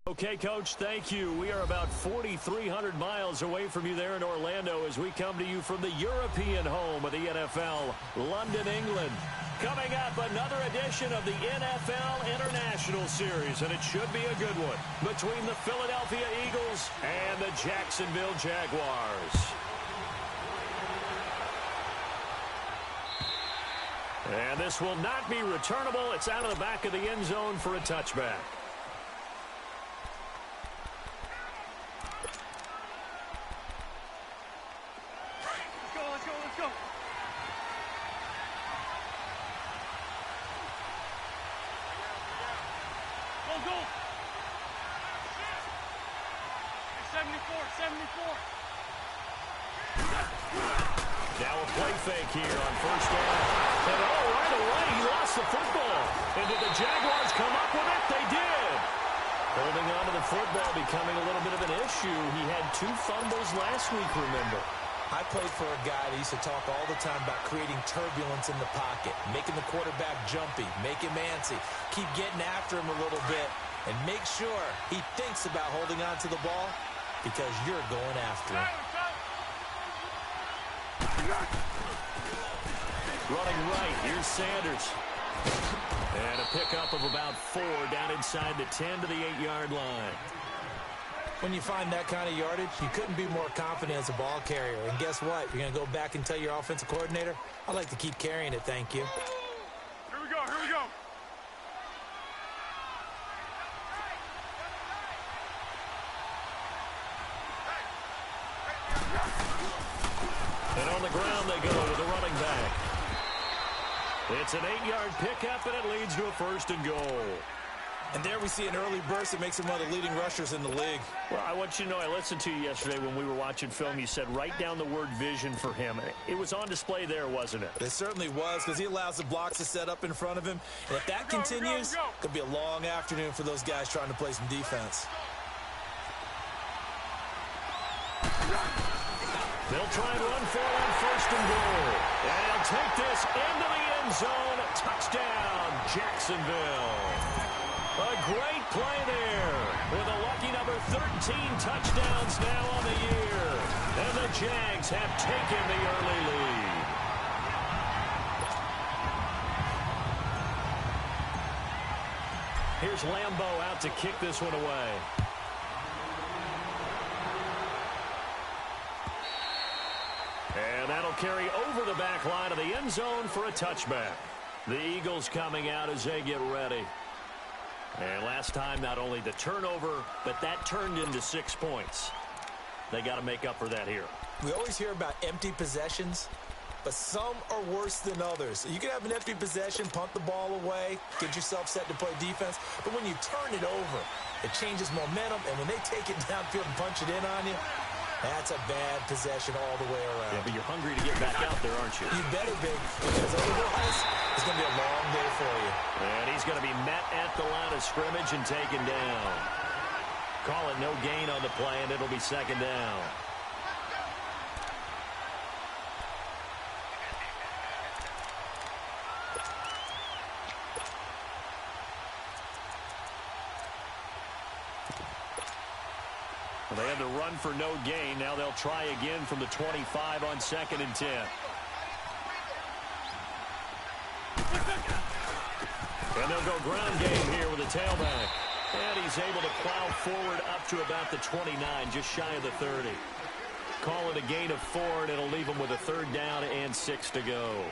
Okay, Coach, thank you. We are about 4,300 miles away from you there in Orlando as we come to you from the European home of the NFL, London, England. Coming up, another edition of the NFL International Series, and it should be a good one, between the Philadelphia Eagles and the Jacksonville Jaguars. And this will not be returnable. It's out of the back of the end zone for a touchback. Now a play fake here on first down. And right away, he lost the football. And did the Jaguars come up with it? They did. Holding on to the football becoming a little bit of an issue. He had 2 fumbles last week, remember. I played for a guy that used to talk all the time about creating turbulence in the pocket, making the quarterback jumpy, make him antsy, keep getting after him a little bit, and make sure he thinks about holding on to the ball because you're going after him. Running right, here's Sanders. And a pickup of about 4 down inside the 10 to the 8-yard line. When you find that kind of yardage, you couldn't be more confident as a ball carrier. And guess what? You're going to go back and tell your offensive coordinator, I'd like to keep carrying it, thank you. Here we go, here we go. And on the ground they go with a running back. It's an 8-yard pickup, and it leads to a 1st and goal. And there we see an early burst that makes him one of the leading rushers in the league. Well, I want you to know, I listened to you yesterday when we were watching film. You said write down the word vision for him. It was on display there, wasn't it? It certainly was, because he allows the blocks to set up in front of him. And if that continues, it could be a long afternoon for those guys trying to play some defense. They'll try and run for it on 1st and goal. And he'll take this into the end zone. Touchdown, Jacksonville. A great play there with a lucky number 13 touchdowns now on the year. And the Jags have taken the early lead. Here's Lambeau out to kick this one away. And that'll carry over the back line of the end zone for a touchback. The Eagles coming out as they get ready. And last time, not only the turnover, but that turned into 6 points. They got to make up for that here. We always hear about empty possessions, but some are worse than others. You can have an empty possession, punt the ball away, get yourself set to play defense, but when you turn it over, it changes momentum, and when they take it downfield and punch it in on you, that's a bad possession all the way around. Yeah, but you're hungry to get back out there, aren't you? You better be, because otherwise it's going to be a long day for you. And he's going to be met at the line of scrimmage and taken down. Call it no gain on the play, and it'll be 2nd down. They had to run for no gain. Now they'll try again from the 25 on 2nd and 10. And they'll go ground game here with a tailback. And he's able to plow forward up to about the 29, just shy of the 30. Call it a gain of 4, and it'll leave him with a 3rd down and 6 to go.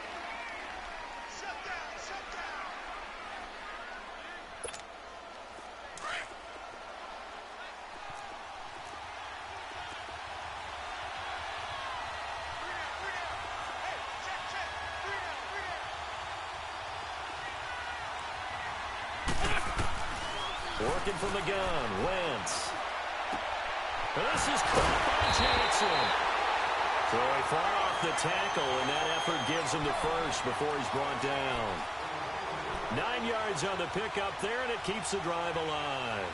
Working from the gun, Wentz. This is caught by Johnson. So he fought off the tackle, and that effort gives him the 1st before he's brought down. 9 yards on the pickup there, and it keeps the drive alive.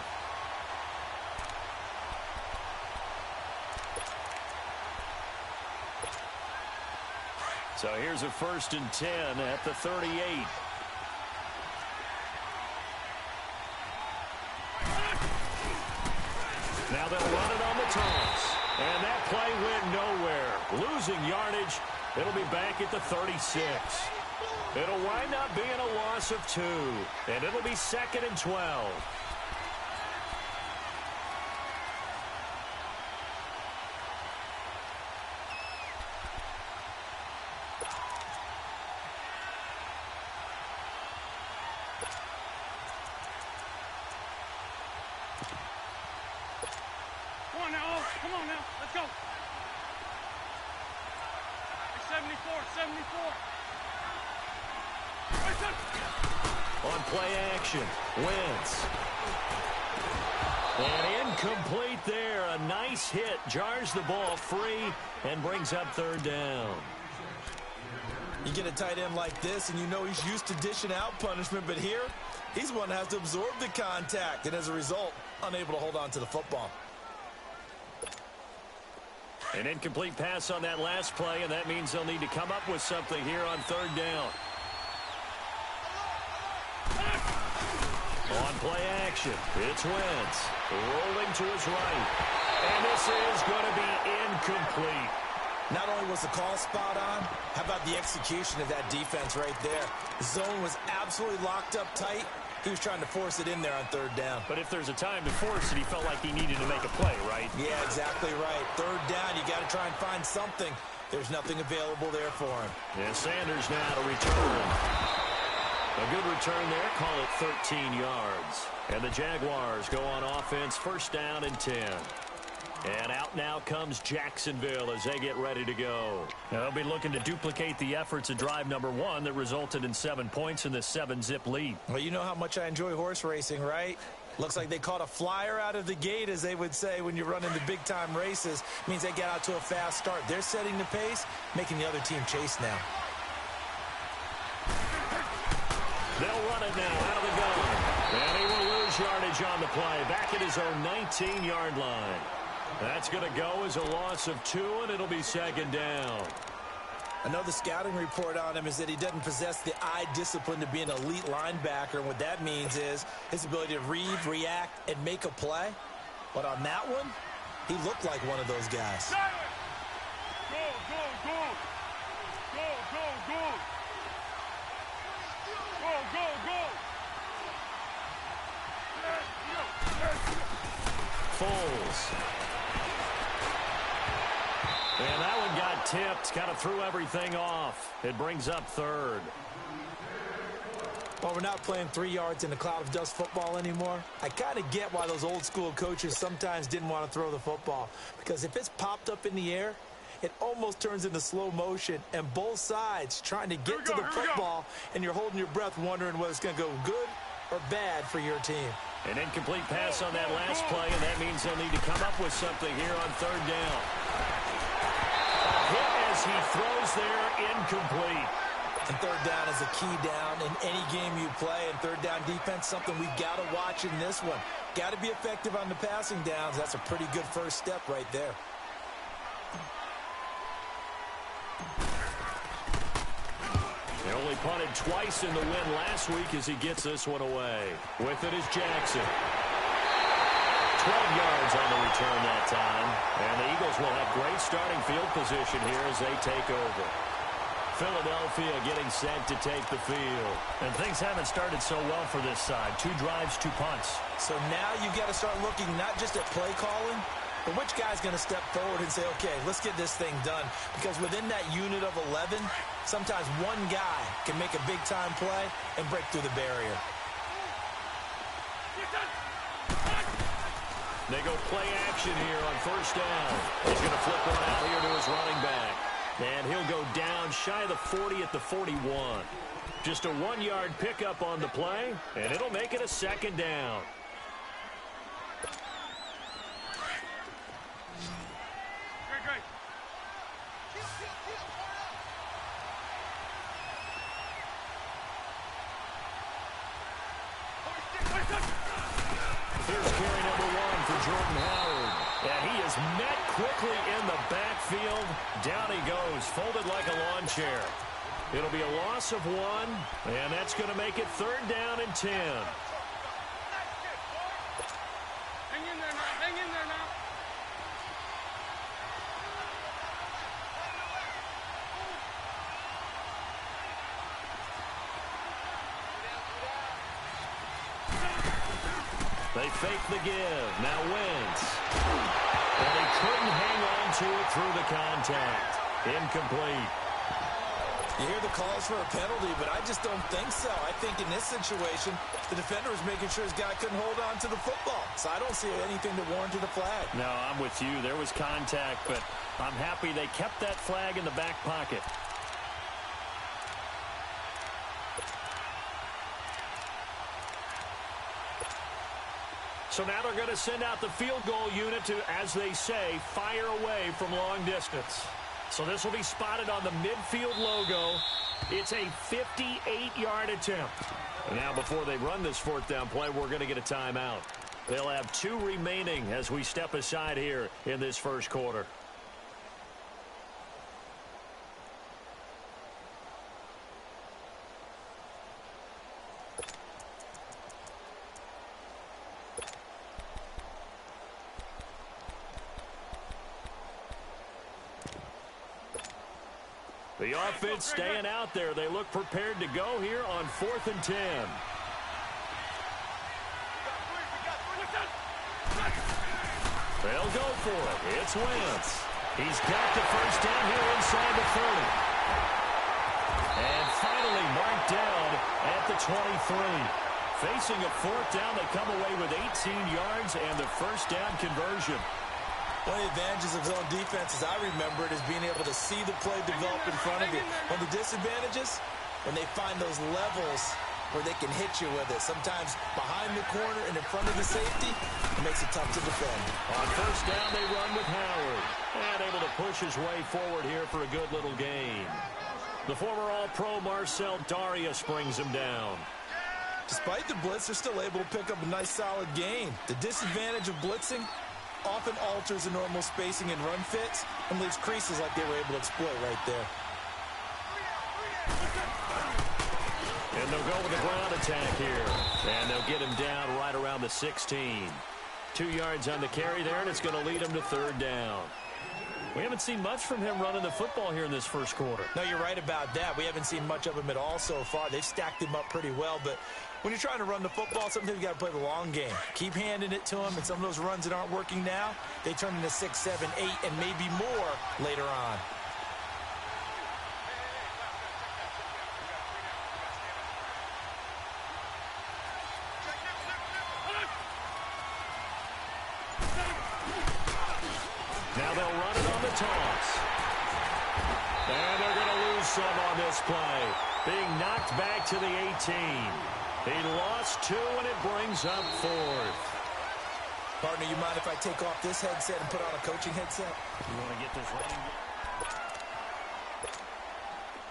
So here's a 1st and 10 at the 38. Now they'll run it on the toss. And that play went nowhere. Losing yardage. It'll be back at the 36. It'll wind up being a loss of 2. And it'll be 2nd and 12. Come on now, let's go. 74. On play action, Wentz. And incomplete there. A nice hit. Jars the ball free and brings up 3rd down. You get a tight end like this, and you know he's used to dishing out punishment, but here, he's one that has to absorb the contact, and as a result, unable to hold on to the football. An incomplete pass on that last play, and that means they'll need to come up with something here on 3rd down. On play action, it's Wentz. Rolling to his right. And this is going to be incomplete. Not only was the call spot on, how about the execution of that defense right there? The zone was absolutely locked up tight. He was trying to force it in there on 3rd down. But if there's a time to force it, he felt like he needed to make a play, right? Yeah, exactly right. 3rd down, you got to try and find something. There's nothing available there for him. And Sanders now to return. A good return there, call it 13 yards. And the Jaguars go on offense, 1st down and 10. And out now comes Jacksonville as they get ready to go. Now, they'll be looking to duplicate the efforts of drive number 1 that resulted in 7 points in the 7-zip lead. Well, you know how much I enjoy horse racing, right? Looks like they caught a flyer out of the gate, as they would say when you're running the big-time races. Means they get out to a fast start. They're setting the pace, making the other team chase now. They'll run it now out of the gun. And he will lose yardage on the play. Back at his own 19-yard line. That's going to go as a loss of 2, and it'll be 2nd down. I know the scouting report on him is that he doesn't possess the eye discipline to be an elite linebacker. And what that means is his ability to read, react, and make a play. But on that one, he looked like one of those guys. Go, go, go. Go, go, go. Go, go, go. Foles. And that one got tipped, kind of threw everything off. It brings up 3rd. Well, we're not playing 3 yards in a cloud of dust football anymore. I kind of get why those old school coaches sometimes didn't want to throw the football. Because if it's popped up in the air, it almost turns into slow motion. And both sides trying to get to the football, and you're holding your breath wondering whether it's going to go good or bad for your team. An incomplete pass on that last play, and that means they'll need to come up with something here on 3rd down. Hit as he throws there, incomplete. And 3rd down is a key down in any game you play. And 3rd down defense, something we've got to watch in this one. Got to be effective on the passing downs. That's a pretty good first step right there. They only punted twice in the win last week as he gets this one away. With it is Jackson. 12 yards on the return that time. And the Eagles will have great starting field position here as they take over. Philadelphia getting set to take the field. And things haven't started so well for this side. 2 drives, 2 punts. So now you've got to start looking not just at play calling, but which guy's going to step forward and say, okay, let's get this thing done. Because within that unit of 11, sometimes one guy can make a big-time play and break through the barrier. They go play action here on 1st down. He's going to flip one out here to his running back. And he'll go down shy of the 40 at the 41. Just a 1-yard pickup on the play, and it'll make it a 2nd down. Great. Here's carry number 1 for Jordan Howard. And he is met quickly in the backfield. Down he goes, folded like a lawn chair. It'll be a loss of 1, and that's going to make it 3rd down and 10. Hang in there now. They fake the give. Now Wentz. And he couldn't hang on to it through the contact. Incomplete. You hear the calls for a penalty, but I just don't think so. I think in this situation, the defender was making sure his guy couldn't hold on to the football. So I don't see anything that warranted a flag. No, I'm with you. There was contact, but I'm happy they kept that flag in the back pocket. So now they're going to send out the field goal unit to, as they say, fire away from long distance. So this will be spotted on the midfield logo. It's a 58-yard attempt. Now before they run this fourth down play, we're going to get a timeout. They'll have 2 remaining as we step aside here in this first quarter. The offense staying out there. They look prepared to go here on 4th and 10. They'll go for it. It's Wentz. He's got the first down here inside the 30. And finally marked down at the 23. Facing a 4th down, they come away with 18 yards and the first down conversion. One of the advantages of zone defense, as I remember it, is being able to see the play develop in front of you. One of the disadvantages, when they find those levels where they can hit you with it. Sometimes behind the corner and in front of the safety, it makes it tough to defend. On first down, they run with Howard. And able to push his way forward here for a good little gain. The former All-Pro Marcel Darius brings him down. Despite the blitz, they're still able to pick up a nice, solid gain. The disadvantage of blitzing often alters the normal spacing and run fits and leaves creases like they were able to exploit right there. And they'll go with the ground attack here. And they'll get him down right around the 16. 2 yards on the carry there, and it's going to lead him to 3rd down. We haven't seen much from him running the football here in this first quarter. No, you're right about that. We haven't seen much of him at all so far. They've stacked him up pretty well, but when you're trying to run the football, sometimes you got to play the long game. Keep handing it to him, and some of those runs that aren't working now, they turn into 6, 7, 8, and maybe more later on. Now they'll run it on the toss. And they're going to lose some on this play. Being knocked back to the 18. He lost 2, and it brings up 4th. Partner, you mind if I take off this headset and put on a coaching headset? You want to get this running?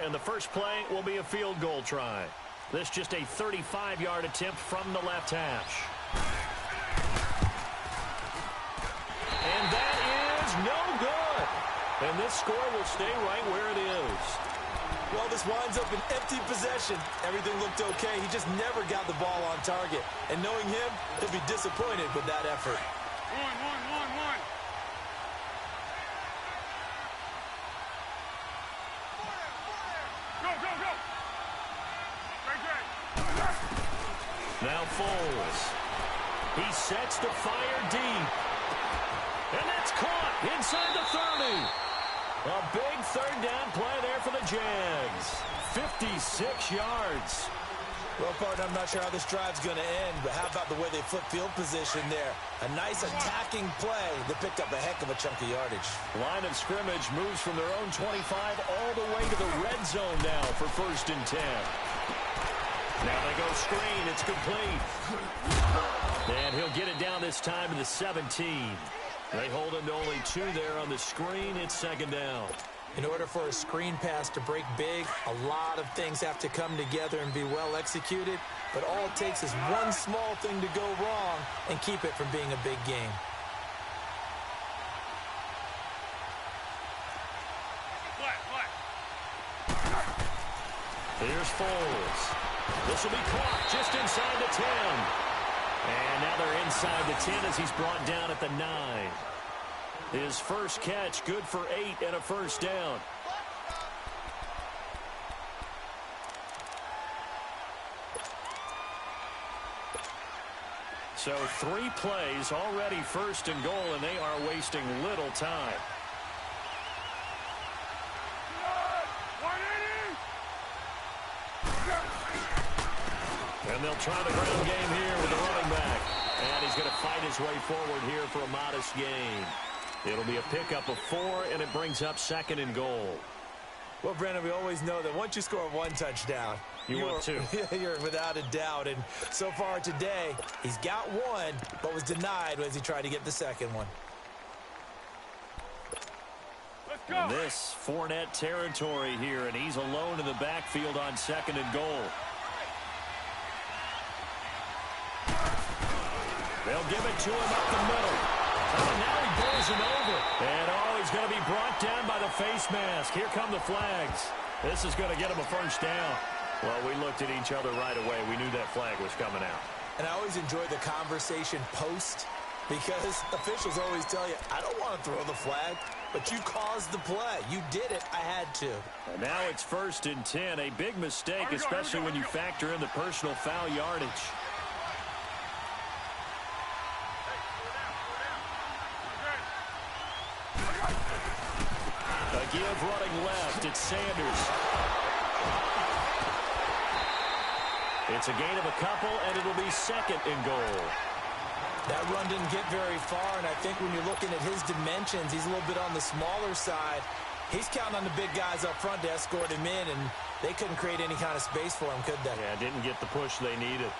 And the first play will be a field goal try. This just a 35-yard attempt from the left hash. And that is no good. And this score will stay right where it is. Well, this winds up an empty possession. Everything looked okay. He just never got the ball on target. And knowing him, he'll be disappointed with that effort. One. Go. Great. Now Foles. He sets to fire deep. And that's caught inside the 30. A big 3rd down play there for the Jags. 56 yards. Well, partner, I'm not sure how this drive's going to end, but how about the way they flip field position there? A nice attacking play that picked up a heck of a chunk of yardage. Line of scrimmage moves from their own 25 all the way to the red zone now for 1st and 10. Now they go screen. It's complete. And he'll get it down this time to the 17. They hold him to only 2 there on the screen. It's 2nd down. In order for a screen pass to break big, a lot of things have to come together and be well executed. But all it takes is one small thing to go wrong and keep it from being a big game. Here's Foles. This will be caught just inside the 10. And now they're inside the 10 as he's brought down at the 9. His first catch, good for 8 and a first down. So 3 plays already first and goal, and they are wasting little time. And they'll try the ground game here with the running back. And he's going to fight his way forward here for a modest gain. It'll be a pickup of 4, and it brings up 2nd and goal. Well, Brandon, we always know that once you score 1 touchdown, you're 2. You're without a doubt. And so far today, he's got 1, but was denied as he tried to get the 2nd one. Let's go. And this Fournette territory here, and he's alone in the backfield on 2nd and goal. They'll give it to him up the middle. Oh, now he bowls him over. And, he's going to be brought down by the face mask. Here come the flags. This is going to get him a first down. Well, we looked at each other right away. We knew that flag was coming out. And I always enjoy the conversation post because officials always tell you, I don't want to throw the flag, but you caused the play. You did it. I had to. And now it's 1st and 10. A big mistake, especially when you factor in the personal foul yardage. A give running left. It's Sanders. It's a gain of a couple, and it'll be 2nd and goal. That run didn't get very far, and I think when you're looking at his dimensions, he's a little bit on the smaller side. He's counting on the big guys up front to escort him in, and they couldn't create any kind of space for him, could they? Yeah, didn't get the push they needed.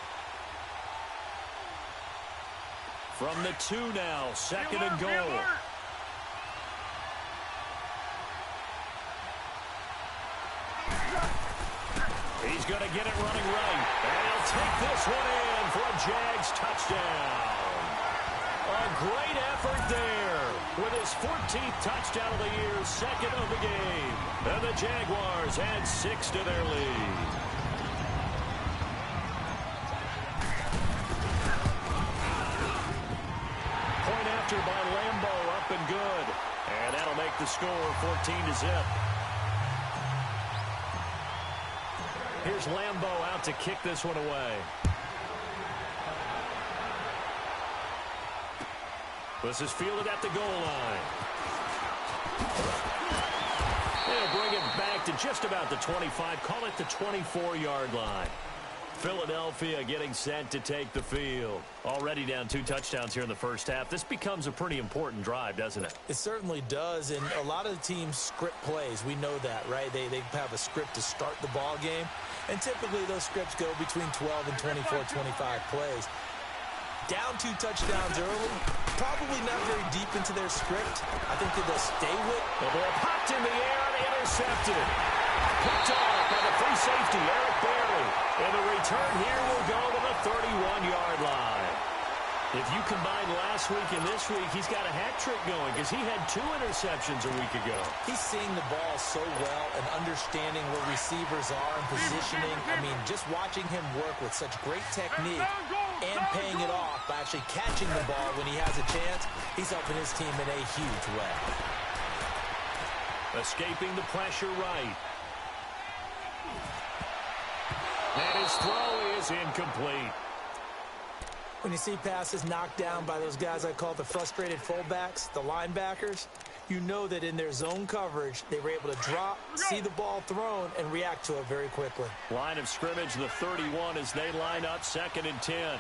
From the 2 now, 2nd and goal. He's going to get it running right. And he'll take this one in for a Jags touchdown. A great effort there with his 14th touchdown of the year, 2nd of the game. And the Jaguars add 6 to their lead. Point after by Lambo, up and good. And that'll make the score 14-0. Here's Lambo out to kick this one away. This is fielded at the goal line. They'll bring it back to just about the 25. Call it the 24-yard line. Philadelphia getting set to take the field. Already down 2 touchdowns here in the first half. This becomes a pretty important drive, doesn't it? It certainly does, and a lot of the teams script plays. We know that, right? They have a script to start the ball game, and typically those scripts go between 12 and 24, 25 plays. Down 2 touchdowns early, probably not very deep into their script. I think that they'll stay with. The ball popped in the air and intercepted. Picked off by the free safety, Eric Berry. And the return here will go to the 31-yard line. If you combine last week and this week, he's got a hat trick going because he had 2 interceptions a week ago. He's seeing the ball so well and understanding where receivers are and positioning. I mean, just watching him work with such great technique and paying it off by actually catching the ball when he has a chance, he's helping his team in a huge way. Escaping the pressure right. And his throw is incomplete. When you see passes knocked down by those guys I call the frustrated fullbacks, the linebackers, you know that in their zone coverage, they were able to drop, see the ball thrown, and react to it very quickly. Line of scrimmage, the 31 as they line up 2nd and 10.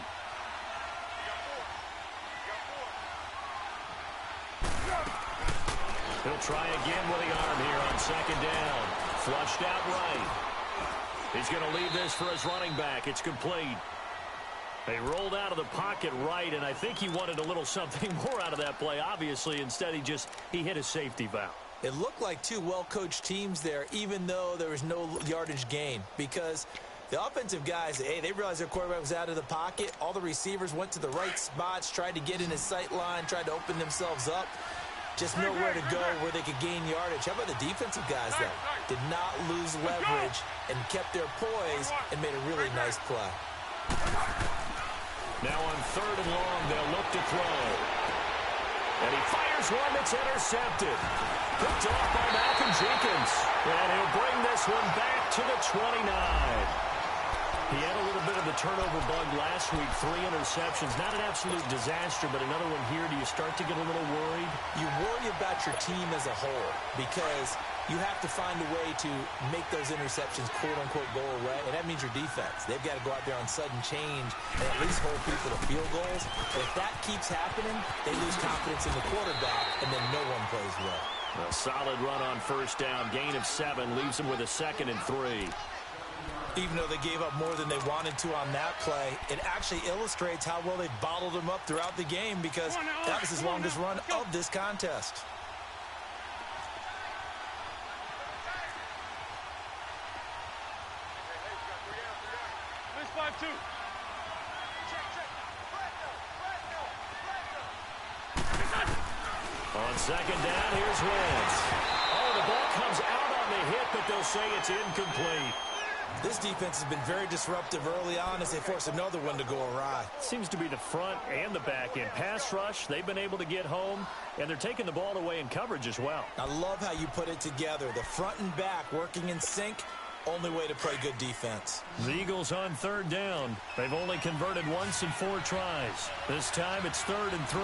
He'll try again with the arm here on 2nd down. Flushed out right. He's going to leave this for his running back. It's complete. They rolled out of the pocket right, and I think he wanted a little something more out of that play, obviously. Instead, he hit a safety valve. It looked like 2 well-coached teams there, even though there was no yardage gain, because the offensive guys, hey, they realized their quarterback was out of the pocket. All the receivers went to the right spots, tried to get in his sight line, tried to open themselves up. Just nowhere to go where they could gain yardage. How about the defensive guys, though? Did not lose leverage and kept their poise and made a really nice play. Now on 3rd and long, they'll look to throw. And he fires one that's intercepted. Picked off by Malcolm Jenkins. And he'll bring this one back to the 29. He had a little bit of the turnover bug last week, 3 interceptions. Not an absolute disaster, but another one here. Do you start to get a little worried? You worry about your team as a whole because you have to find a way to make those interceptions, quote-unquote, go away, and that means your defense. They've got to go out there on sudden change and at least hold people to field goals. And if that keeps happening, they lose confidence in the quarterback, and then no one plays well. A solid run on first down. Gain of 7 leaves them with a 2nd and 3. Even though they gave up more than they wanted to on that play, it actually illustrates how well they bottled them up throughout the game because that was his longest run of this contest. On 2nd down, here's Wentz. Oh, the ball comes out on the hit, but they'll say it's incomplete. This defense has been very disruptive early on as they force another one to go awry. Seems to be the front and the back end. Pass rush, they've been able to get home, and they're taking the ball away in coverage as well. I love how you put it together. The front and back working in sync, only way to play good defense. The Eagles on 3rd down. They've only converted once in 4 tries. This time it's 3rd and 3.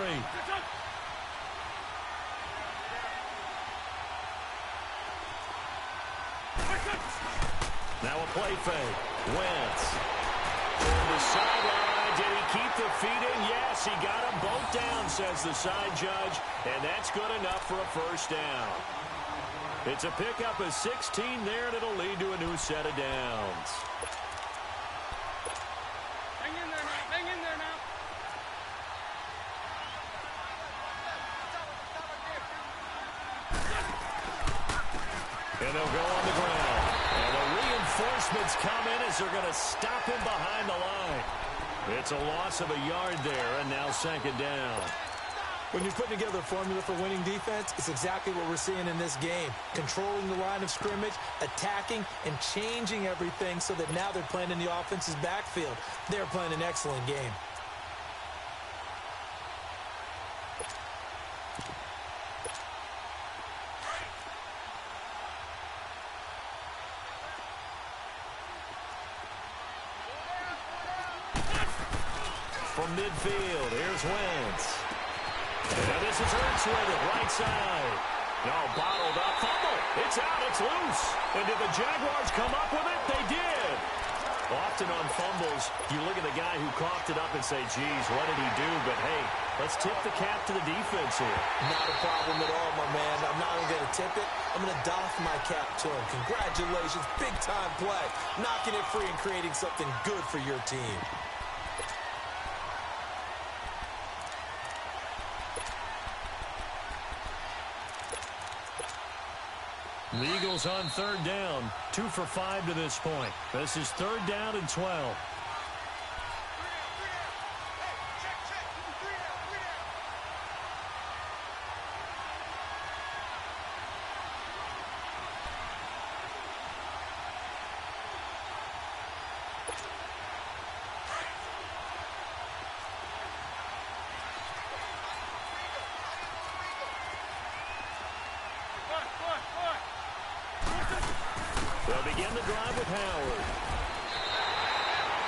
Now a play fake. Wentz. On the sideline, did he keep the feet in? Yes, he got them both down, says the side judge, and that's good enough for a first down. It's a pickup of 16 there, and it'll lead to a new set of downs. Hang in there now. Hang in there now. And they'll go on the ground. And the reinforcements come in as they're going to stop him behind the line. It's a loss of a yard there, and now 2nd down. When you're putting together a formula for winning defense, it's exactly what we're seeing in this game. Controlling the line of scrimmage, attacking, and changing everything so that now they're playing in the offense's backfield. They're playing an excellent game. From midfield, here's Wentz. And this is Hurts with it, right side. No, bottled up, fumble. It's out, it's loose. And did the Jaguars come up with it? They did. Often on fumbles, you look at the guy who coughed it up and say, geez, what did he do? But hey, let's tip the cap to the defense here. Not a problem at all, my man. I'm not even going to tip it. I'm going to doff my cap to him. Congratulations, big-time play. Knocking it free and creating something good for your team. The Eagles on 3rd down, 2 for 5 to this point. This is 3rd down and 12. They'll begin the drive with Howard.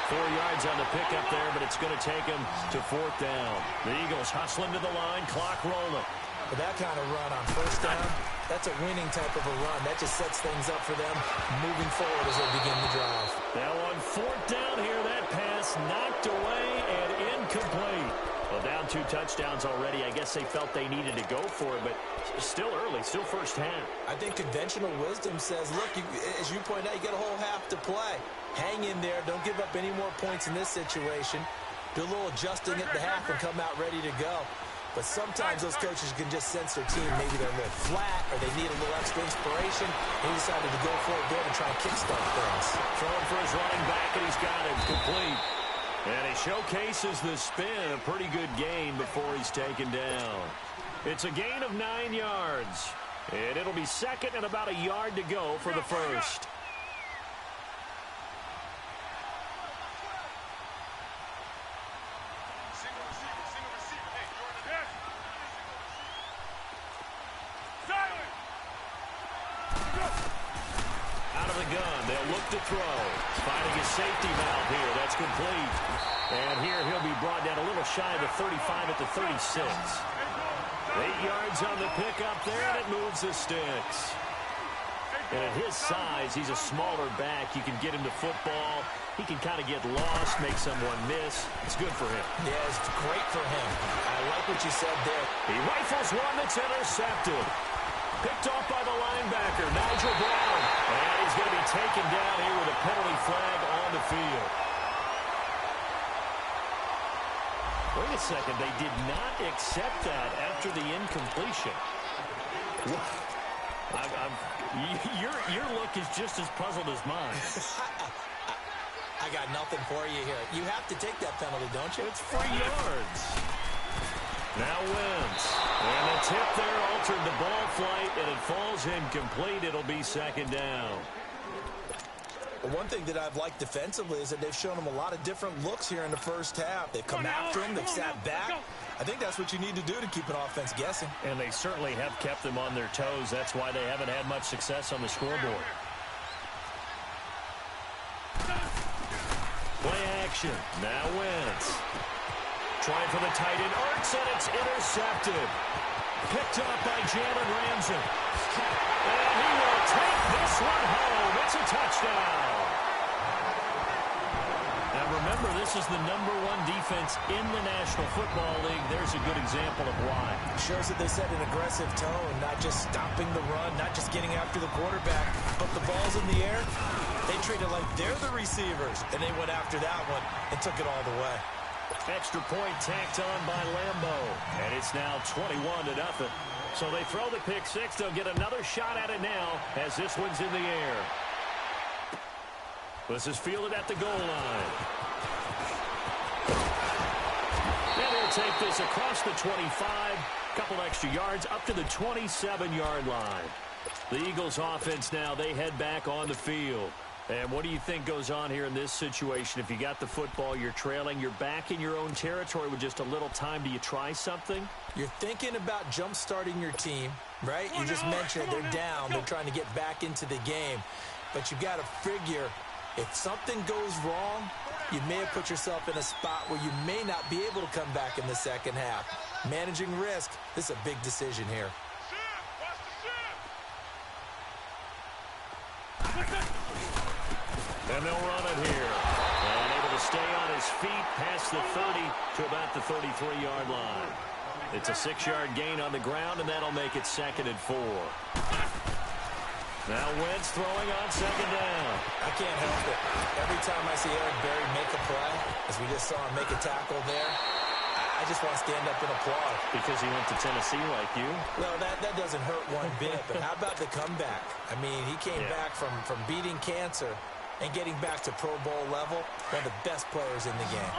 4 yards on the pickup there, but it's going to take him to 4th down. The Eagles hustling to the line, clock rolling. With that kind of run on first down, that's a winning type of a run. That just sets things up for them moving forward as they begin the drive. Now on 4th down here, that pass knocked away and incomplete. Well, down 2 touchdowns already. I guess they felt they needed to go for it, but still early, still first half. I think conventional wisdom says, look, as you point out, you got a whole half to play. Hang in there. Don't give up any more points in this situation. Do a little adjusting at the half and come out ready to go. But sometimes those coaches can just sense their team. Maybe they're a little flat or they need a little extra inspiration. He decided to go for it there and try and kickstart things. Throwing for his running back, and he's got him complete. And he showcases the spin, a pretty good gain before he's taken down. It's a gain of 9 yards. And it'll be 2nd and about a yard to go for the first. out of the gun. They'll look to throw. Finding his safety valve here. That's complete. And here he'll be brought down a little shy of the 35 at the 36. 8 yards on the pickup there, and it moves the sticks. And at his size, he's a smaller back. You can get him to football. He can kind of get lost, make someone miss. It's good for him. Yeah, it's great for him. I like what you said there. He rifles one that's intercepted. Picked off by the linebacker, Nigel Brown. And he's going to be taken down here with a penalty flag on the field. Wait a second. They did not accept that after the incompletion. Your look is just as puzzled as mine. I got nothing for you here. You have to take that penalty, don't you? It's 3 yards. Now Wentz. And the tip there altered the ball flight, and it falls incomplete. It'll be second down. One thing that I've liked defensively is that they've shown him a lot of different looks here in the first half. They've come after him. They've sat back. I think that's what you need to do to keep an offense guessing. And they certainly have kept them on their toes. That's why they haven't had much success on the scoreboard. Play action. Now Wentz. Trying for the tight end. Ertz, and it's intercepted. Picked up by Jalen Ramsey. And he will take this one home. It's a touchdown. Now remember, this is the #1 defense in the National Football League. There's a good example of why. Shows that they set an aggressive tone, not just stopping the run, not just getting after the quarterback, but the ball's in the air. They treat it like they're the receivers, and they went after that one and took it all the way. Extra point tacked on by Lambeau. And it's now 21-0. So they throw the pick six. They'll get another shot at it now as this one's in the air. This is fielded at the goal line. And they'll take this across the 25. Couple extra yards up to the 27-yard line. The Eagles offense now, they head back on the field. And what do you think goes on here in this situation? If you got the football, you're trailing, you're back in your own territory with just a little time. Do you try something? You're thinking about jump-starting your team, right? You just mentioned they're down. They're trying to get back into the game. But you've got to figure if something goes wrong, you may have put yourself in a spot where you may not be able to come back in the second half. Managing risk, this is a big decision here. And they'll run it here. And able to stay on his feet past the 30 to about the 33-yard line. It's a 6-yard gain on the ground, and that'll make it 2nd and 4. Now Wentz throwing on 2nd down. I can't help it. Every time I see Eric Berry make a play, as we just saw him make a tackle there, I just want to stand up and applaud. Because he went to Tennessee like you? Well, that doesn't hurt one bit. But how about the comeback? I mean, he came back from beating cancer and getting back to Pro Bowl level, one of the best players in the game.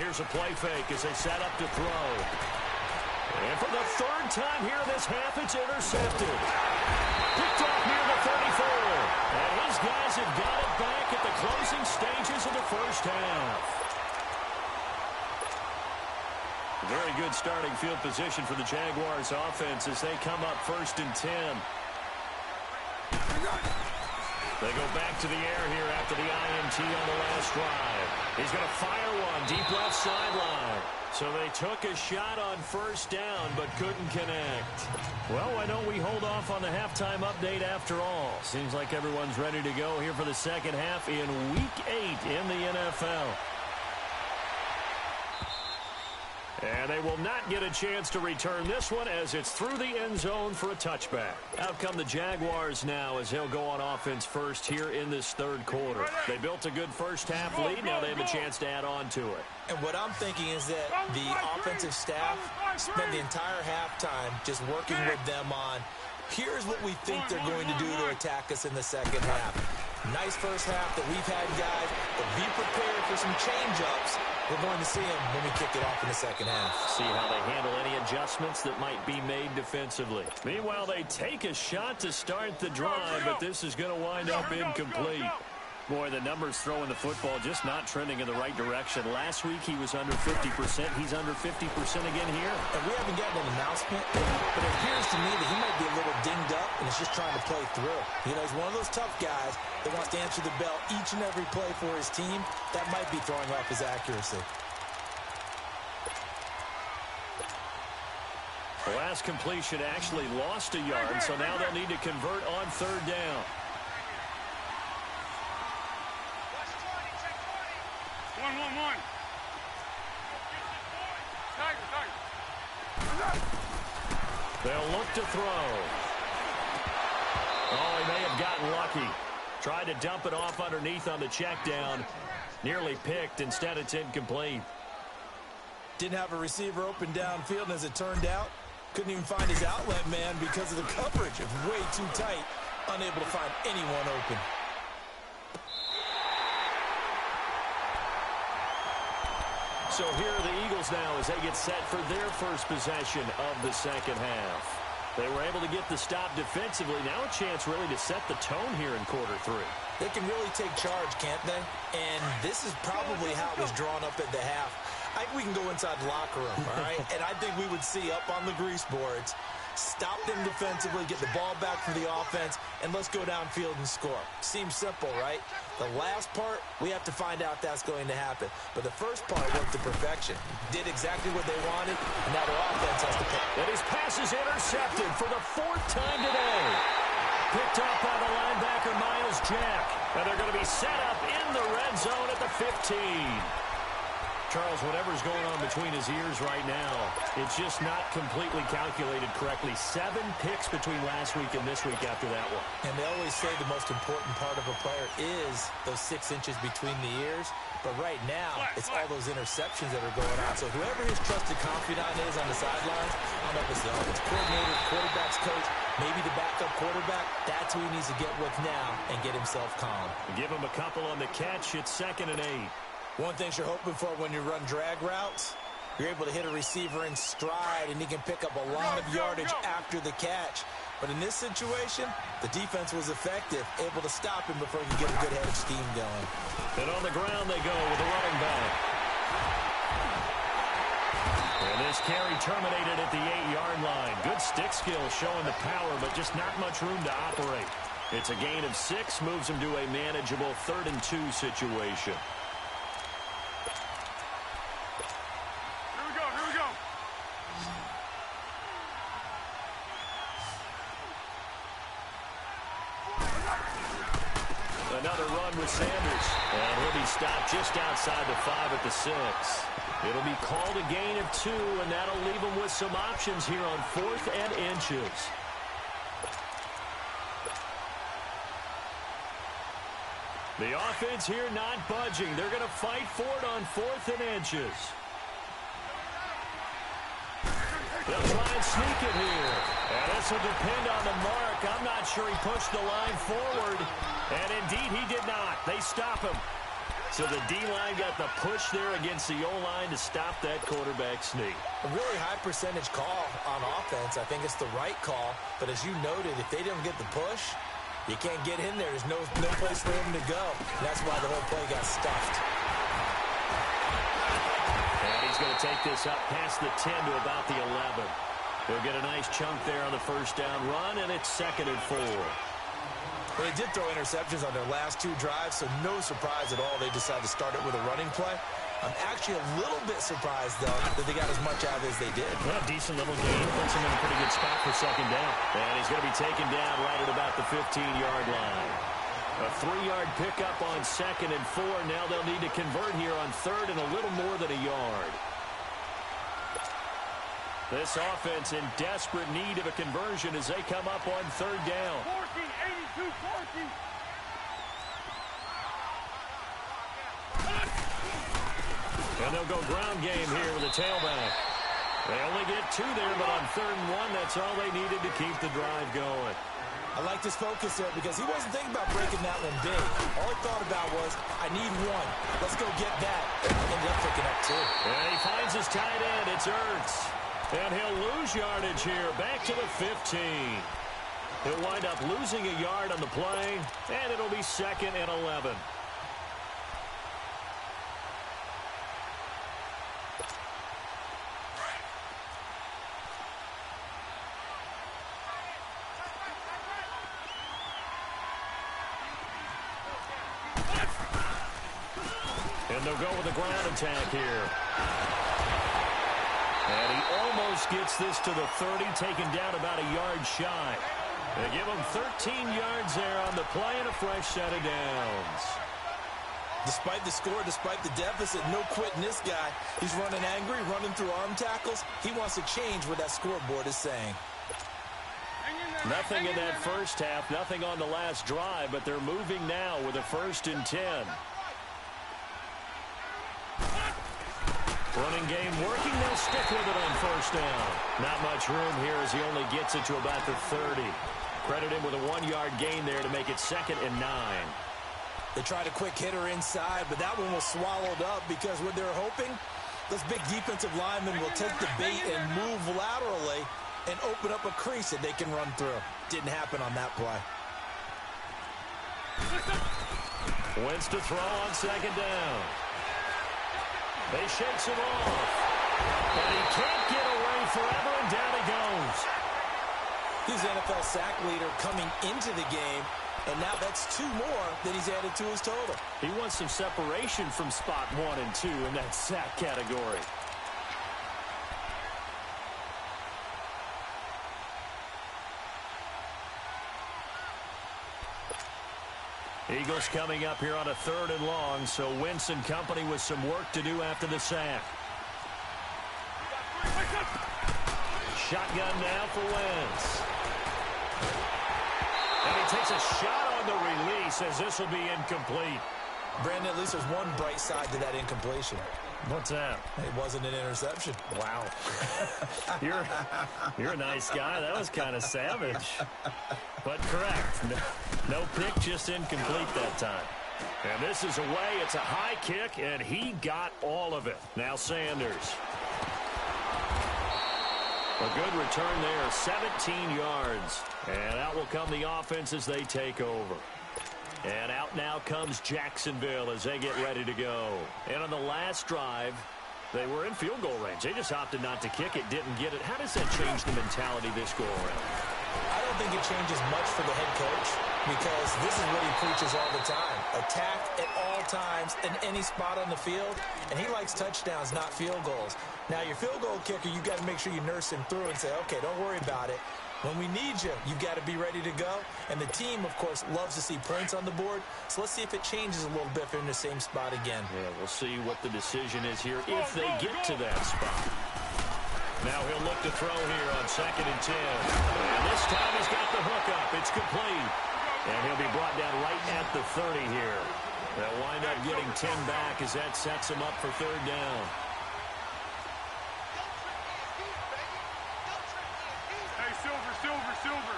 Here's a play fake as they set up to throw. And for the 3rd time here in this half, it's intercepted. Picked off near the 34. And his guys have got it back at the closing stages of the first half. Very good starting field position for the Jaguars offense as they come up 1st and 10. They go back to the air here after the INT on the last drive. He's going to fire one deep left sideline. So they took a shot on 1st down but couldn't connect. Well, why don't we hold off on the halftime update after all? Seems like everyone's ready to go here for the second half in Week 8 in the NFL. And they will not get a chance to return this one as it's through the end zone for a touchback. Out come the Jaguars now as they'll go on offense first here in this 3rd quarter. They built a good first half lead. Now they have a chance to add on to it. And what I'm thinking is that the offensive staff spent the entire halftime just working with them on, here's what we think they're going to do to attack us in the second half. Nice first half that we've had, guys, but be prepared for some change-ups. We're going to see them when we kick it off in the second half. See how they handle any adjustments that might be made defensively. Meanwhile, they take a shot to start the drive, but this is going to wind up incomplete. Boy, the numbers throwing the football just not trending in the right direction. Last week he was under 50%. He's under 50% again here. And we haven't gotten an announcement, but it appears to me that he might be a little dinged up and is just trying to play through. You know, he's one of those tough guys that wants to answer the bell each and every play for his team. That might be throwing off his accuracy. The last completion actually lost a yard, so now they'll need to convert on third down. One. They'll look to throw. Oh, he may have gotten lucky. Tried to dump it off underneath on the check down. Nearly picked. Instead, it's incomplete. Didn't have a receiver open downfield, and as it turned out, couldn't even find his outlet man because of the coverage. It was way too tight. Unable to find anyone open. So here are the Eagles now as they get set for their first possession of the second half. They were able to get the stop defensively. Now a chance really to set the tone here in quarter three. They can really take charge, can't they? And this is probably how it was drawn up at the half. I think we can go inside the locker room, all right? And I think we would see up on the grease boards, stop them defensively, get the ball back for the offense, and let's go downfield and score. Seems simple, right? The last part, we have to find out that's going to happen. But the first part worked to perfection. Did exactly what they wanted, and now their offense has to pick. And his pass is intercepted for the fourth time today. Picked up by the linebacker, Miles Jack. And they're going to be set up in the red zone at the 15. Charles, whatever's going on between his ears right now, it's just not completely calculated correctly. 7 picks between last week and this week after that one. And they always say the most important part of a player is those 6 inches between the ears. But right now, it's all those interceptions that are going on. So whoever his trusted confidant is on the sidelines, I don't know if it's the offensive coordinator, quarterback's coach, maybe the backup quarterback, that's who he needs to get with now and get himself calm. Give him a couple on the catch. It's 2nd and 8. One thing you're hoping for when you run drag routes, you're able to hit a receiver in stride, and he can pick up a lot of yardage after the catch. But in this situation, the defense was effective, able to stop him before he could get a good head of steam going. And on the ground they go with the running back. And this carry terminated at the 8-yard line. Good stick skill showing the power, but just not much room to operate. It's a gain of 6, moves him to a manageable 3rd and 2 situation. Another run with Sanders. And he'll be stopped just outside the 5 at the 6. It'll be called a gain of 2, and that'll leave him with some options here on 4th and inches. The offense here not budging. They're going to fight for it on 4th and inches. They'll try and sneak it here. And this will depend on the mark. I'm not sure he pushed the line forward. And indeed, he did not. They stop him. So the D-line got the push there against the O-line to stop that quarterback sneak. A really high percentage call on offense. I think it's the right call. But as you noted, if they didn't get the push, you can't get in there. There's no place for him to go. And that's why the whole play got stuffed. And he's going to take this up past the 10 to about the 11. He'll get a nice chunk there on the first down run, and it's 2nd and 4. Well, they did throw interceptions on their last 2 drives, so no surprise at all they decided to start it with a running play. I'm actually a little bit surprised, though, that they got as much out as they did. Well, decent little gain. Puts him in a pretty good spot for 2nd down. And he's going to be taken down right at about the 15-yard line. A 3-yard pickup on 2nd and 4. Now they'll need to convert here on 3rd and a little more than a yard. This offense in desperate need of a conversion as they come up on 3rd down. 82-40. And they'll go ground game here with a tailback. They only get 2 there, but on 3rd and 1, that's all they needed to keep the drive going. I liked his focus there because he wasn't thinking about breaking that one big. All he thought about was, I need 1. Let's go get that. Ended up picking up 2. And he finds his tight end. It's Ertz. And he'll lose yardage here. Back to the 15. He'll wind up losing a yard on the play, and it'll be 2nd and 11. And they'll go with a ground attack here. And he almost gets this to the 30, taken down about a yard shy. They give him 13 yards there on the play and a fresh set of downs. Despite the score, despite the deficit, no quitting this guy. He's running angry, running through arm tackles. He wants to change what that scoreboard is saying. Nothing in that first half, nothing on the last drive, but they're moving now with a 1st and 10. Running game working, they'll stick with it on 1st down. Not much room here as he only gets it to about the 30. Credit him with a 1-yard gain there to make it 2nd and 9. They tried a quick hitter inside, but that one was swallowed up because what they're hoping, those big defensive linemen will take the bait and move laterally and open up a crease that they can run through. Didn't happen on that play. Wentz to throw on 2nd down. They shakes him off. But he can't get away forever, and down he goes. He's NFL sack leader coming into the game, and now that's 2 more that he's added to his total. He wants some separation from spot 1 and 2 in that sack category. Eagles coming up here on a 3rd and long, so Wentz and company with some work to do after the sack. Shotgun now for Wentz. And he takes a shot on the release as this will be incomplete. Brandon, at least there's one bright side to that incompletion. What's that? It wasn't an interception. Wow. You're a nice guy. That was kind of savage. But correct. No pick, just incomplete that time. And this is away. It's a high kick, and he got all of it. Now Sanders. A good return there, 17 yards. And out will come the offense as they take over. And out now comes Jacksonville as they get ready to go. And on the last drive, they were in field goal range. They just opted not to kick it, didn't get it. How does that change the mentality this go-around? I don't think it changes much for the head coach because this is what he preaches all the time. Attack at all times in any spot on the field, and he likes touchdowns, not field goals. Now, your field goal kicker, you got to make sure you nurse him through and say, okay, don't worry about it. When we need you, you've got to be ready to go. And the team, of course, loves to see points on the board. So let's see if it changes a little bit if they're in the same spot again. Yeah, we'll see what the decision is here if they get to that spot. Now he'll look to throw here on 2nd and 10. And this time he's got the hook up. It's complete. And he'll be brought down right at the 30 here. They'll wind up getting 10 back as that sets him up for 3rd down. Silver.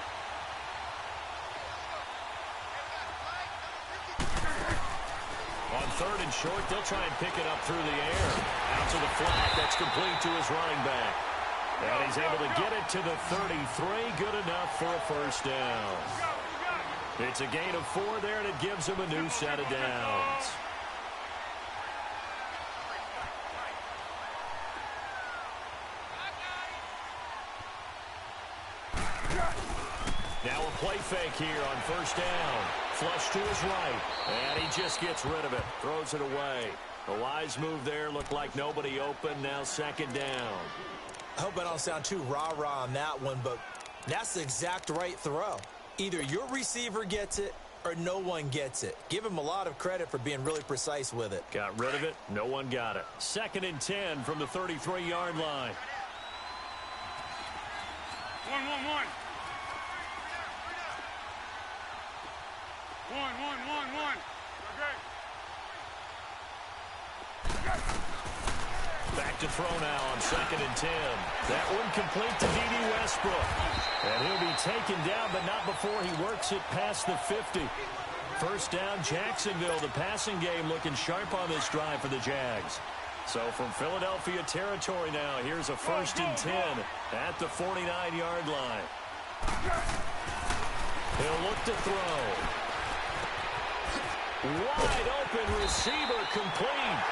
On 3rd and short, they'll try and pick it up through the air. Out to the flat. That's complete to his running back. And he's able to get it to the 33. Good enough for a 1st down. It's a gain of 4 there, and it gives him a new set of downs. Now a play fake here on 1st down. Flush to his right. And he just gets rid of it. Throws it away. A wise move there. Looked like nobody open. Now 2nd down. I hope I don't sound too rah-rah on that one, but that's the exact right throw. Either your receiver gets it or no one gets it. Give him a lot of credit for being really precise with it. Got rid of it. No one got it. 2nd and 10 from the 33-yard line. 1-1-1. 1-1-1-1. Okay. Back to throw now on 2nd and 10. That one complete to D.D. Westbrook. And he'll be taken down, but not before he works it past the 50. 1st down, Jacksonville. The passing game looking sharp on this drive for the Jags. So from Philadelphia territory now, here's a 1st and 10 at the 49-yard line. He'll look to throw. Wide open receiver, complete.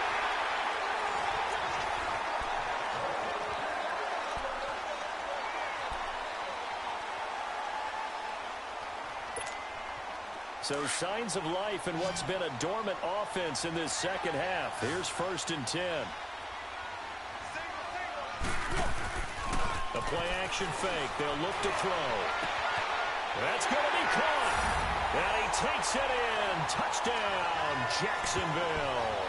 So signs of life in what's been a dormant offense in this second half. Here's 1st and 10. A play-action fake. They'll look to throw. That's going to be caught. And he takes it in. Touchdown, Jacksonville.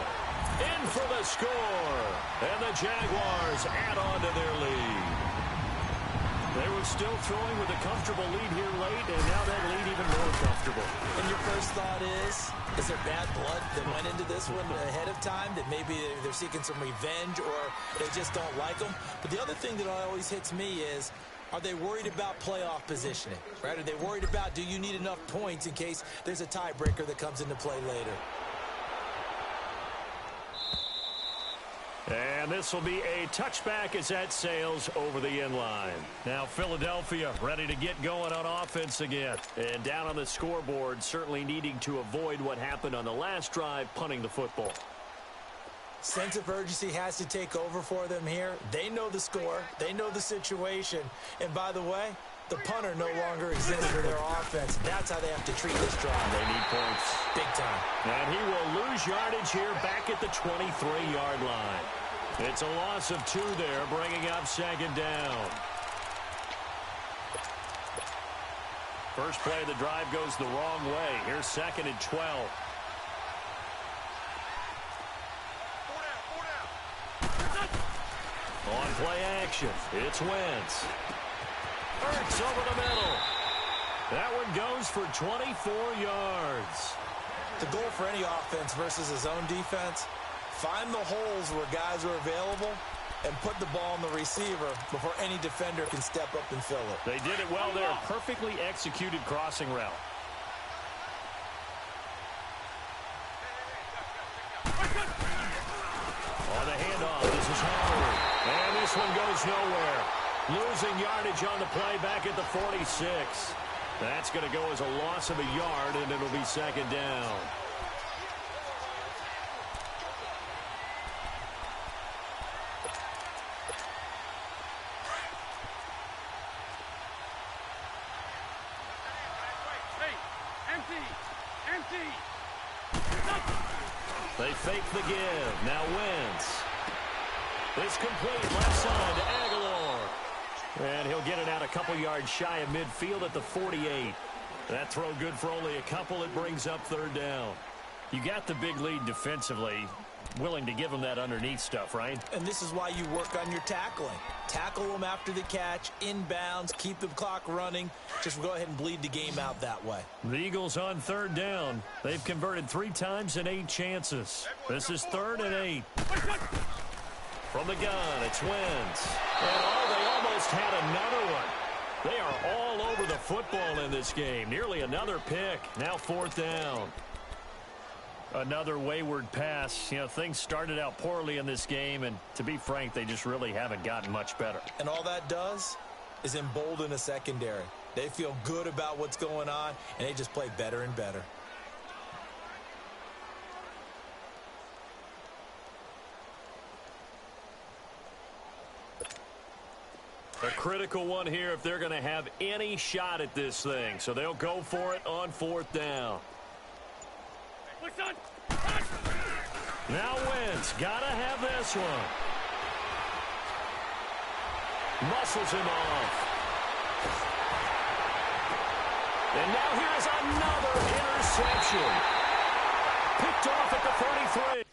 In for the score. And the Jaguars add on to their lead. They were still throwing with a comfortable lead here late, and now that lead even more comfortable. And your first thought is there bad blood that went into this one ahead of time, that maybe they're seeking some revenge or they just don't like them? But the other thing that always hits me is, are they worried about playoff positioning? Right? Are they worried about, do you need enough points in case there's a tiebreaker that comes into play later? And this will be a touchback as that sails over the end line. Now Philadelphia ready to get going on offense again. And down on the scoreboard, certainly needing to avoid what happened on the last drive, punting the football. Sense of urgency has to take over for them here. They know the score. They know the situation. And by the way, the punter no longer exists for their offense. That's how they have to treat this drive. They need points. Big time. And he will lose yardage here back at the 23-yard line. It's a loss of 2 there, bringing up 2nd down. First play of the drive goes the wrong way. Here's 2nd and 12. On play action, it's Wentz. Ertz over the middle. That one goes for 24 yards. The goal for any offense versus his own defense, find the holes where guys are available and put the ball on the receiver before any defender can step up and fill it. They did it well there. Perfectly executed crossing route. On the handoff, this is Howard. And this one goes nowhere. Losing yardage on the play back at the 46. That's going to go as a loss of a yard, and it'll be 2nd down. They fake the give. Now Wentz. It's complete left side to Aguilar. And he'll get it out a couple yards shy of midfield at the 48. That throw good for only a couple. It brings up 3rd down. You got the big lead defensively. Willing to give them that underneath stuff, right? And this is why you work on your tackling. Tackle them after the catch, inbounds, keep the clock running. Just go ahead and bleed the game out that way. The Eagles on 3rd down. They've converted 3 times in 8 chances. This is 3rd and 8. From the gun, it's Wentz. And they almost had another one. They are all over the football in this game. Nearly another pick. Now 4th down. Another wayward pass. You know, things started out poorly in this game, and to be frank, they just really haven't gotten much better. And all that does is embolden a secondary. They feel good about what's going on, and they just play better and better. A critical one here if they're going to have any shot at this thing. So they'll go for it on 4th down. Now Wentz, gotta have this one. Muscles him off. And now here's another interception. Picked off at the 33.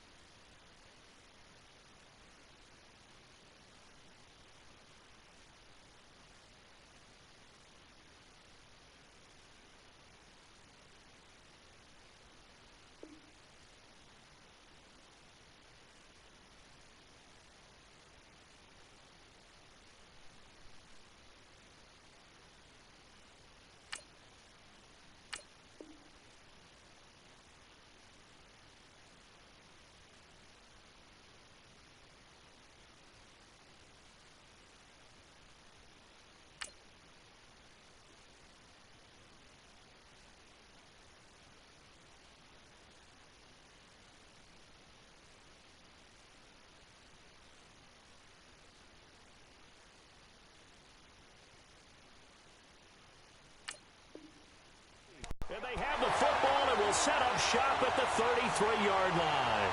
They have the football and will set up shop at the 33-yard line.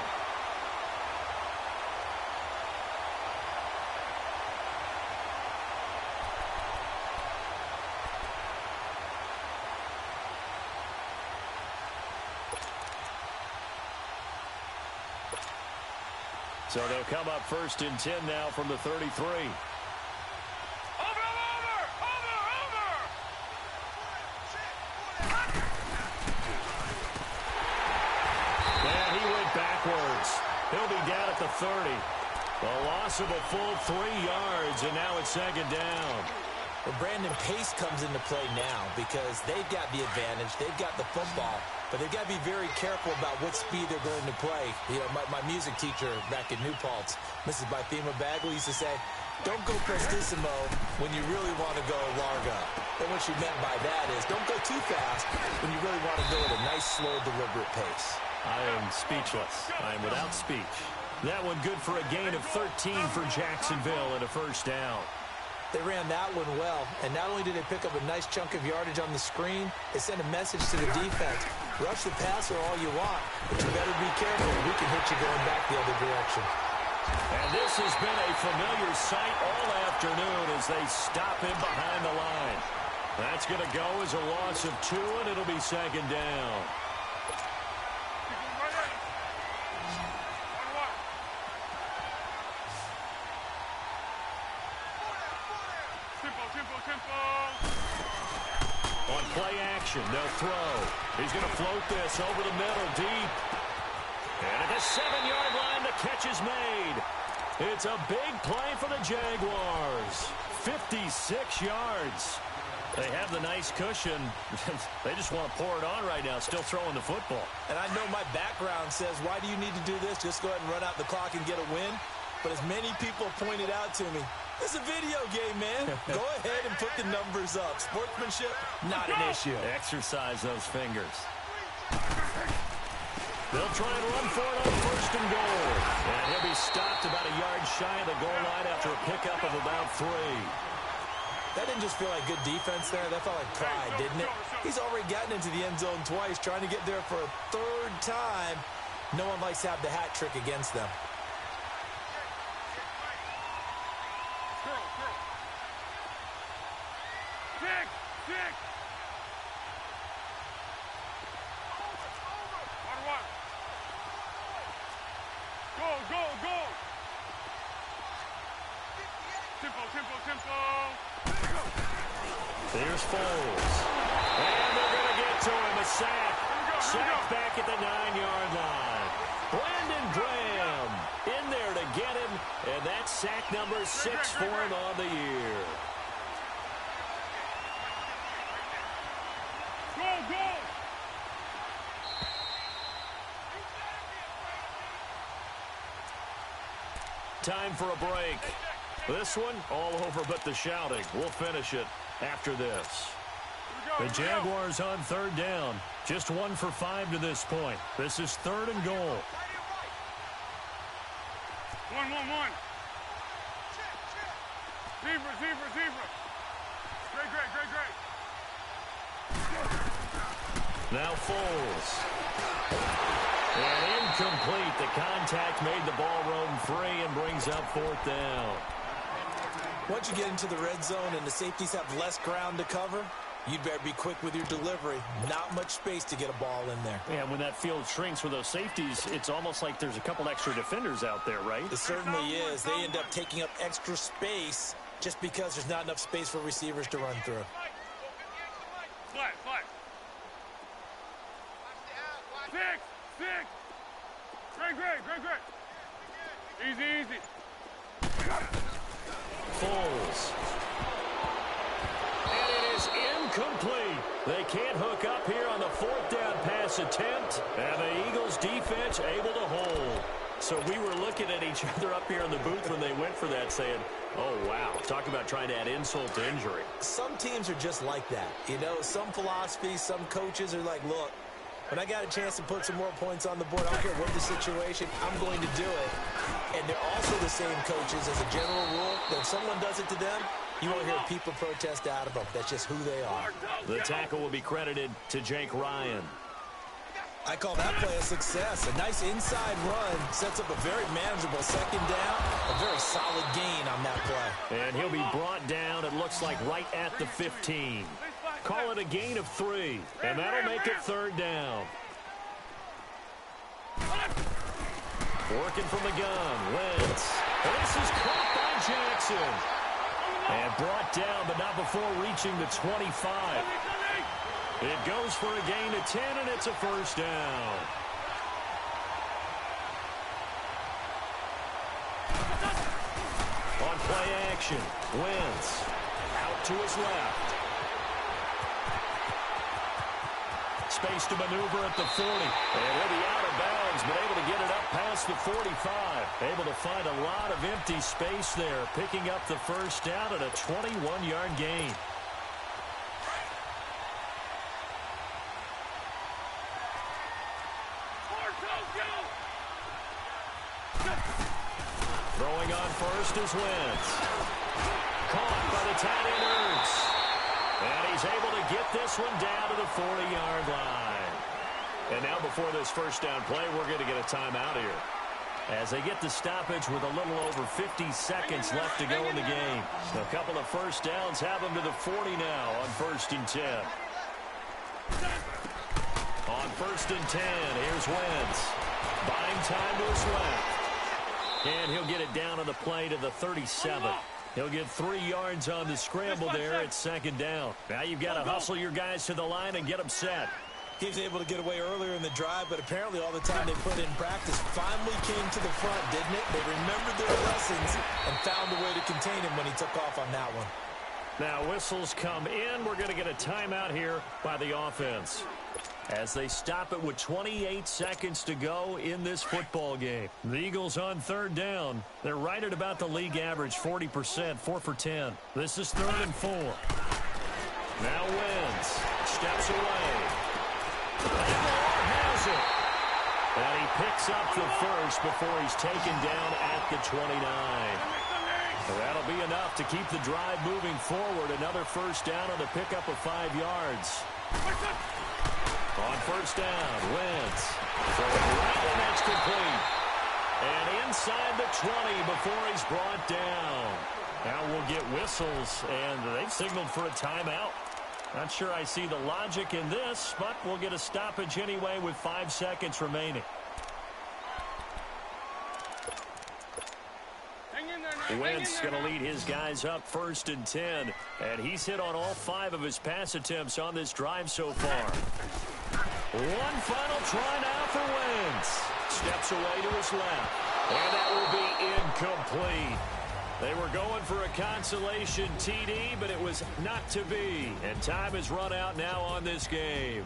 So they'll come up 1st and 10 now from the 33. Backwards. He'll be down at the 30. A loss of a full 3 yards, and now it's 2nd down. Well, Brandon, pace comes into play now because they've got the advantage. They've got the football, but they've got to be very careful about what speed they're going to play. You know, my music teacher back in New Paltz, Mrs. Bythema Bagley, used to say, don't go prestissimo when you really want to go larga. And what she meant by that is don't go too fast when you really want to go at a nice, slow, deliberate pace. I am speechless. I am without speech. That one good for a gain of 13 for Jacksonville and a 1st down. They ran that one well, and not only did they pick up a nice chunk of yardage on the screen, they sent a message to the defense. Rush the passer all you want, but you better be careful. We can hit you going back the other direction. And this has been a familiar sight all afternoon as they stop him behind the line. That's going to go as a loss of 2, and it'll be 2nd down. On play action, they'll throw. He's going to float this over the middle, deep. And at the 7-yard line, the catch is made. It's a big play for the Jaguars. 56 yards. They have the nice cushion. They just want to pour it on right now, still throwing the football. And I know my background says, why do you need to do this? Just go ahead and run out the clock and get a win. But as many people pointed out to me, it's a video game, man. Go ahead and put the numbers up. Sportsmanship, not an issue. Exercise those fingers. They'll try and run for it on 1st and goal. And he'll be stopped about a yard shy of the goal line after a pickup of about 3. That didn't just feel like good defense there. That felt like pride, didn't it? He's already gotten into the end zone twice, trying to get there for a 3rd time. No one likes to have the hat trick against them. There's Foles. And they're going to get to him. A sack. Sack back at the 9-yard line. Brandon Graham in there to get him. And that's sack number 6 for him on the year. Time for a break. This one, all over but the shouting. We'll finish it after this. The Jaguars on 3rd down. Just 1 for 5 to this point. This is 3rd and goal. 1. Zebra. Great. Now Foles. And incomplete. The contact made the ball roam free and brings up 4th down. Once you get into the red zone and the safeties have less ground to cover, you'd better be quick with your delivery. Not much space to get a ball in there. Yeah, when that field shrinks for those safeties, it's almost like there's a couple extra defenders out there, right? It certainly is. They end up taking up extra space just because there's not enough space for receivers to run through. Flat. 6. Great. Easy. Foles. And it is incomplete. They can't hook up here on the 4th down pass attempt. And the Eagles defense able to hold. So we were looking at each other up here in the booth when they went for that saying, oh, wow. Talk about trying to add insult to injury. Some teams are just like that. You know, some philosophies, some coaches are like, look, when I got a chance to put some more points on the board, I don't care what the situation, I'm going to do it. And they're also the same coaches as a general rule that if someone does it to them, You won't hear people protest out of them. That's just who they are. The tackle will be credited to Jake Ryan. I call that play a success. A nice inside run sets up a very manageable second down. A very solid gain on that play. And he'll be brought down, it looks like, right at the 15. Call it a gain of 3, and that'll make it third down. Working from the gun, Wentz. This is caught by Jackson. And brought down, but not before reaching the 25. It goes for a gain of 10, and it's a first down. On play action, Wentz out to his left. Space to maneuver at the 40. And he'll be out of bounds, but able to get it up past the 45. Able to find a lot of empty space there, picking up the first down at a 21-yard gain. Throwing on first is Wentz. Caught by the tight end Ertz. And he's able to get this one down to the 40-yard line. And now before this first down play, we're going to get a timeout here, as they get the stoppage with a little over 50 seconds left to go in the game. A couple of first downs have them to the 40 now on 1st and 10. On 1st and 10, here's Wentz. Buying time to his left. And he'll get it down on the play to the 37. He'll get 3 yards on the scramble there at second down. Now you've got to hustle your guys to the line and get them set. He was able to get away earlier in the drive, but apparently all the time they put in practice finally came to the front, didn't it? They remembered their lessons and found a way to contain him when he took off on that one. Now whistles come in. We're going to get a timeout here by the offense, as they stop it with 28 seconds to go in this football game. The Eagles on third down. They're right at about the league average, 40%, 4 for 10. This is 3rd and 4. Now Wentz steps away. And has it. And he picks up the first before he's taken down at the 29. That'll be enough to keep the drive moving forward. Another first down on the pickup of 5 yards. On first down, Wentz. Throwing right, and that's complete. And inside the 20 before he's brought down. Now we'll get whistles, and they've signaled for a timeout. Not sure I see the logic in this, but we'll get a stoppage anyway with 5 seconds remaining. Wentz going to lead his guys up 1st and 10, and he's hit on all 5 of his pass attempts on this drive so far. One final try now for Wentz. Steps away to his left, and that will be incomplete. They were going for a consolation TD, but it was not to be, and time has run out now on this game.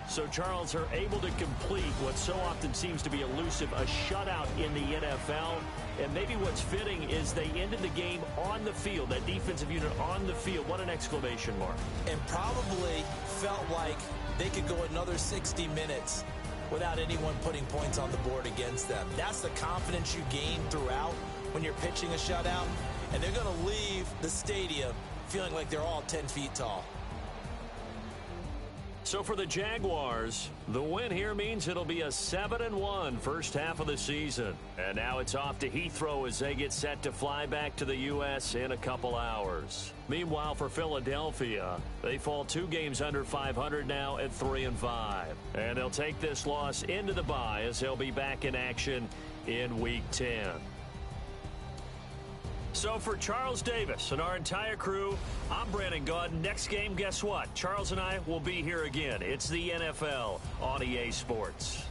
So Charles are able to complete what so often seems to be elusive, a shutout in the NFL. And maybe what's fitting is they ended the game on the field, that defensive unit on the field. What an exclamation mark. And probably felt like they could go another 60 minutes without anyone putting points on the board against them. That's the confidence you gain throughout when you're pitching a shutout. And they're going to leave the stadium feeling like they're all 10 feet tall. So for the Jaguars, the win here means it'll be a 7-1 first half of the season. And now it's off to Heathrow as they get set to fly back to the U.S. in a couple hours. Meanwhile, for Philadelphia, they fall 2 games under 500 now at 3-5. And they'll take this loss into the bye as they'll be back in action in Week 10. So for Charles Davis and our entire crew, I'm Brandon Gaudin. Next game, guess what? Charles and I will be here again. It's the NFL on EA Sports.